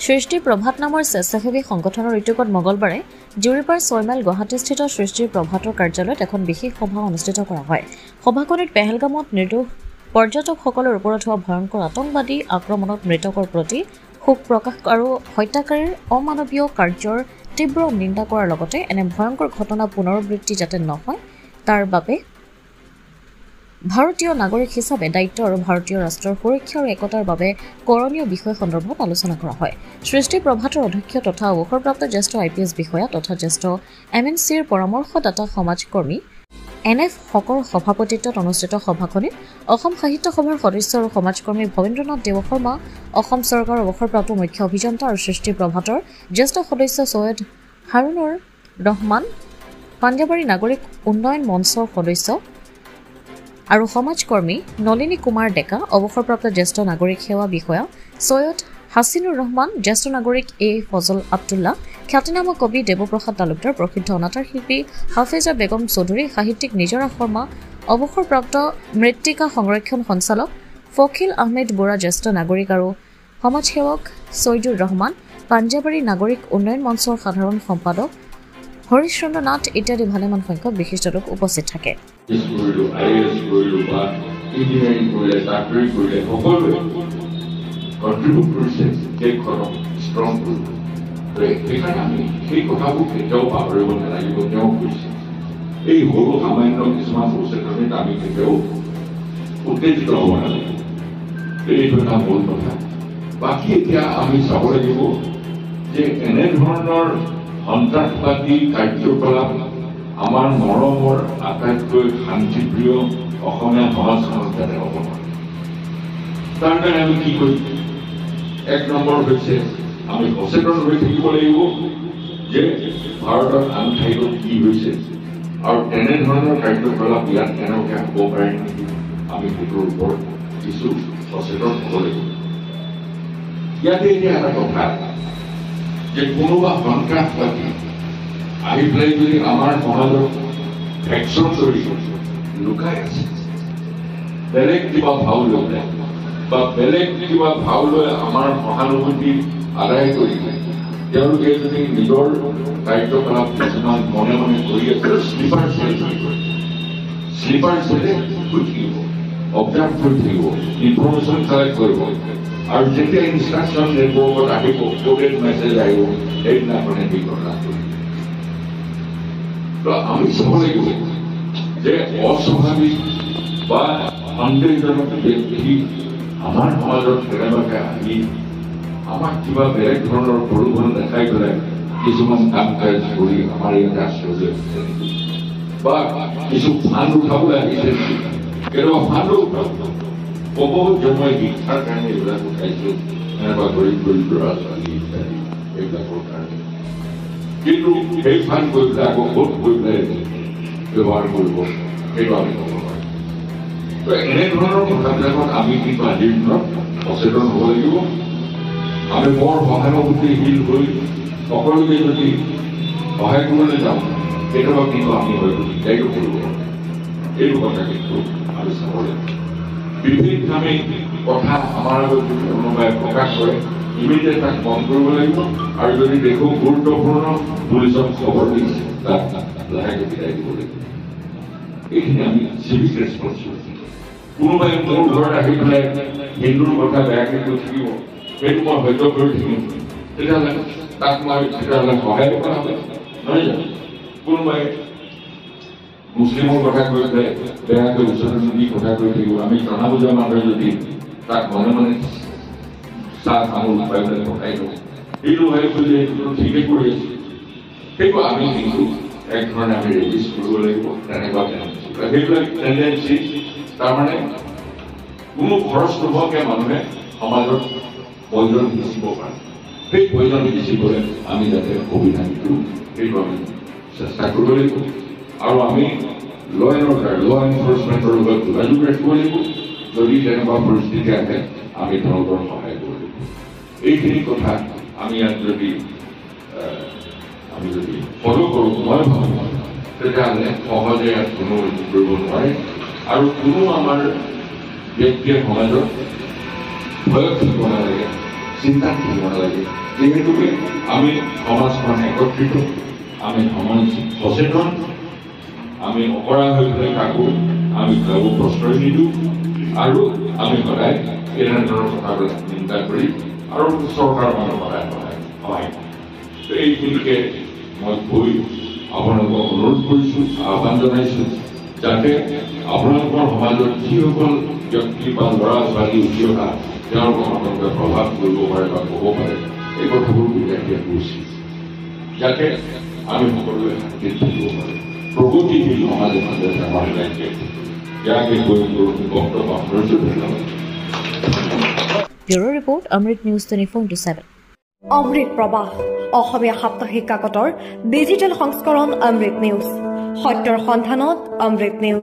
সৃষ্টি প্ৰভাত নামৰ স্বেচ্ছাসেৱী সংগঠনৰ উদ্যোগত মঙলবাৰে জুৰিপাৰ 6 মাইল গুৱাহাটীস্থিত সৃষ্টি প্ৰভাতৰ কাৰ্যালয়ত এখন বিশেষ সভা অনুষ্ঠিত কৰা হয়। সভাখনিত পেহেলগামত নিৰ্দোষ পৰ্যটকসকলৰ ওপৰত হোৱা ভয়ংকৰ আতংকবাদী আক্ৰমণত মৃতকৰ প্ৰতি শোক প্ৰকাশ আৰু হত্যাকাৰীৰ অমানৱীয় কাৰ্যৰ তীব্ৰ নিন্দা কৰাৰ লগতে এনে ভয়ংকৰ ঘটনা পুনৰাবৃত্তি যাতে নহয় তাৰ বাবে ভাৰতীয় নাগৰিক হিচাপে দায়িত্ব আৰু ভাৰতীয় ৰাষ্ট্ৰৰ সুৰক্ষা আৰু একতাৰ বাবে কৰণীয় বিষয় সন্দৰ্ভত আলোচনা কৰা হয়। সৃষ্টি প্ৰভাতৰ অধ্যক্ষ তথা অৱসৰপ্ৰাপ্ত জ্যেষ্ঠ IPS বিষয়া তথা জ্যেষ্ঠ MNCৰ পৰামৰ্শদাতা সমাজকৰ্মী NF হকৰ সভাপতিত্বত অনুষ্ঠিত সভাখনিত অসম সাহিত্য সভাৰ সদস্য আৰু সমাজকৰ্মী ভৱেন্দ্ৰনাথ দেৱশৰ্মা, অসম চৰকাৰৰ অৱসৰপ্ৰাপ্ত মুখ্য অভিযন্তা আৰু সৃষ্টি প্ৰভাতৰ জ্যেষ্ঠ সদস্য সৈয়দ হাৰুনুৰ ৰহমান, পাঞ্জাবাৰী নাগৰিক উন্নয়ন মঞ্চৰ সদস্য আৰু সমাজকৰ্মী নলিনী কুমাৰ ডেকা, অৱসৰপ্ৰাপ্ত জ্যেষ্ঠ নাগৰিক সেৱা বিষয়া সৈয়দ হাছিনুৰ ৰহমান, জ্যেষ্ঠ নাগৰিক A ফজল আব্দুল্লাহ, খ্যাতিনামা কবি দেৱপ্ৰসাদ তালুকদাৰ, প্ৰসিদ্ধ অনাতাঁৰ শিল্পী হাফেজা বেগম চৌধুৰী, সাহিত্যিক নিজৰা শৰ্মা, অৱসৰপ্ৰাপ্ত মৃত্তিকা সংৰক্ষণ সঞ্চালক ফকিল আহমেদ বৰা, জ্যেষ্ঠ নাগৰিক আৰু সমাজসেৱক ছৈদুৰ ৰহমান, পাঞ্জাবাৰী নাগৰিক উন্নয়ন মঞ্চৰ সাধাৰণ সম্পাদক হৰিশ্চন্দ্ৰ নাথ ইত্যাদি ভালেমান সংখ্যক বিশিষ্ট লোক উপস্থিত থাকে। কন্ট্ৰিবিউট কৰিছে দেশখনক ষ্ট্ৰং কৰিব। সেইকাৰণে আমি সেই কথাবোৰ কেতিয়াও পাহৰিব নালাগিব। তেওঁ কৈছে এই সৰু সামান্য কিছুমান সচেতনিত আমি কেতিয়াও উত্তেজিত হ'ব নালাগিব। এইটো এটা মূল কথা। বাকী এতিয়া আমি চাব লাগিব যে এনেধৰণৰ সন্ত্ৰাসবাদী কাৰ্যকলাপ আমাৰ মৰমৰ আটাইতকৈ শান্তিপ্ৰিয় অসমীয়া সমাজখনত যাতে হ'ব নোৱাৰে। তাৰ কাৰণে আমি কি কৰিম? এক নম্বৰ হৈছে আমি সচেতন হৈ থাকিব লাগিব যে ভাৰতৰ আন ঠাইত কি হৈছে আৰু তেনেধৰণৰ কাৰ্যকলাপ ইয়াত কেনেকৈ হ'ব পাৰে নেকি, আমি সেইটোৰ ওপৰত কিছু সচেতন হ'ব লাগিব। ইয়াতে এতিয়া এটা কথা যে কোনোবা সন্ত্ৰাসবাদী আহি পেলাই যদি আমাৰ সমাজত ভেকচন কৰি লুকাই আছে, বেলেগ কিবা ভাও লৈ বা বেলেগ কিবা ভাও লৈ আমাৰ সহানুভূতি আদায় কৰি তেওঁলোকে যদি নিজৰ কাৰ্যকলাপ কিছুমান মনে মনে কৰি আছে, শ্লিপাৰ চেলে শুই থাকিব, অবজাৰ্ভ কৰি থাকিব, ইনফৰমেশ্যন কালেক্ট কৰিব আৰু যেতিয়া ইনষ্ট্ৰাকশ্যন নেটৱৰ্কত আহিব, কোডেড মেছেজ আহিব, সেইদিনাখনে সেই ঘটনা কৰিব। আমি চাব লাগিব যে অস্বাভাৱিক বা সন্দেহজনক ব্যক্তি আমাৰ সমাজত কেনেবাকৈ আহি আমাক কিবা বেলেগ ধৰণৰ প্ৰলোভন দেখাই পেলাই কিছুমান কাম কাজ কৰি আমাৰ ইয়াত আশ্ৰয় লৈ আহিছে বা কিছু ফাণ্ড উঠাবলৈ আহিছে, কেতিয়াবা ফাণ্ডো উঠাব ক'ব যে মই শিক্ষাৰ কাৰণে এইবিলাক উঠাইছোঁ, এনেকুৱা গৰীব ল'ৰা ছোৱালী ইত্যাদি এইবিলাকৰ কাৰণে, কিন্তু সেই ফাণ্ড গৈ পেলাই আকৌ ভোট গৈ পেলাই ব্যৱহাৰ কৰিব, সেইটো আমি ক'ব নোৱাৰোঁ। এনেধৰণৰ কথাবিলাকত আমি কিন্তু আজিৰ দিনত সচেতন হ'ব লাগিব। আমি বৰ সহানুভূতিশীল হৈ সকলোকে যদি সহায় কৰিবলৈ যাওঁ, কেতিয়াবা কিন্তু আমি হয়তো দিগদাৰিও কৰিব পাৰোঁ। এইটো কথা কিন্তু আমি চাব লাগিব। বিভিন্ন আমি কথা আমাৰ আগত যদি কোনোবাই প্ৰকাশ কৰে, ইমিডিয়েট তাক বন্ধ কৰিব লাগিব আৰু যদি দেখো গুৰুত্বপূৰ্ণ পুলিচক খবৰ দিছে তাক লাহেকৈ বিদায় দিব লাগিব। এইখিনি আমি চিভিক ৰেছপনচিবিলিটি। কোনোবাই মোৰ ঘৰত আহি পেলাই হিন্দুৰ কথা বেয়াকৈ কৈ থাকিব, সেইটো মই সহ্য কৰি থাকিম, তেতিয়াহ'লে তাক মই সহায় কৰা হ'ব নহয় জানো? কোনোবাই মুছলিমৰ কথা কৈ পেলাই বেয়াকৈ ওচৰত দি কথা কৈ থাকিব, আমি জনা বুজা মানুহে যদি তাক মনে মনে চাহ তামোল খুৱাই পেলাই পঠাই দিওঁ, সেইটো হয় বুলি সেইটো ঠিকেই কৰি আছোঁ, সেইটো আমি কিন্তু এক ধৰণে আমি ৰেজিষ্ট কৰিব লাগিব। তেনেকুৱা সেইবিলাক টেণ্ডেঞ্চি তাৰমানে কোনো খৰচ নোহোৱাকৈ মানুহে সমাজত প্ৰয়োজন সিঁচিব পাৰে। সেই প্ৰয়োজন সিঁচিবলৈ আমি যাতে সুবিধা দিওঁ, সেইটো আমি চেষ্টা কৰিব লাগিব আৰু আমি ল এনফৰ্চমেণ্টৰ লগত যোগাযোগ ৰাখিব লাগিব। যদি তেনেকুৱা পৰিস্থিতি আহে আমি তেওঁলোকৰ সহায় কৰিব লাগিব। এইখিনি কথা আমি ইয়াত যদি ফল' কৰোঁ, মই ভাবোঁ তেতিয়াহ'লে সহজে ইয়াত কোনো কৰিব নোৱাৰে আৰু কোনো আমাৰ ব্যক্তিয়ে সমাজত ভয়ত থাকিব নালাগে চিন্তা কৰিব নালাগে যিহেতুকে আমি সমাজখন একত্ৰিত আমি সমাজ সচেতন আমি অকৰা হৈ পেলাই কাকো আমি কাকো প্ৰশ্ৰয় নিদিওঁ আৰু আমি সদায় এনেধৰণৰ কথাবিলাক চিন্তা কৰি আৰু চৰকাৰৰ মানুহ সদায় সহায় এইখিনিকে মই কৈ আপোনালোকক অনুৰোধ কৰিছোঁ আহ্বান জনাইছোঁ যাতে আপোনালোকৰ সমাজত যিসকল ব্যক্তি বা ল'ৰা ছোৱালী উঠি অহা তেওঁলোকৰ আপোনালোকে প্ৰভাৱ কৰিব পাৰে বা ক'ব পাৰে এই কথাবোৰ বুজাই দিয়া উচিত যাতে আমি সকলোৱে শান্তিত থাকিব পাৰোঁ প্ৰগতিশীল সমাজ এখন যাতে আমাৰ ৰাজ্যে ইয়াকে কৈ বক্তব্য সামৰিছোঁ ধন্যবাদ ব্যুৰ' ৰিপৰ্ট অমৃত নিউজ 24/7 অমৃত প্ৰবাহ অসমীয়া সাপ্তাহিক কাকতৰ ডিজিটেল সংস্কৰণ অমৃত নিউজ সত্যৰ সন্ধানত অমৃত নিউজ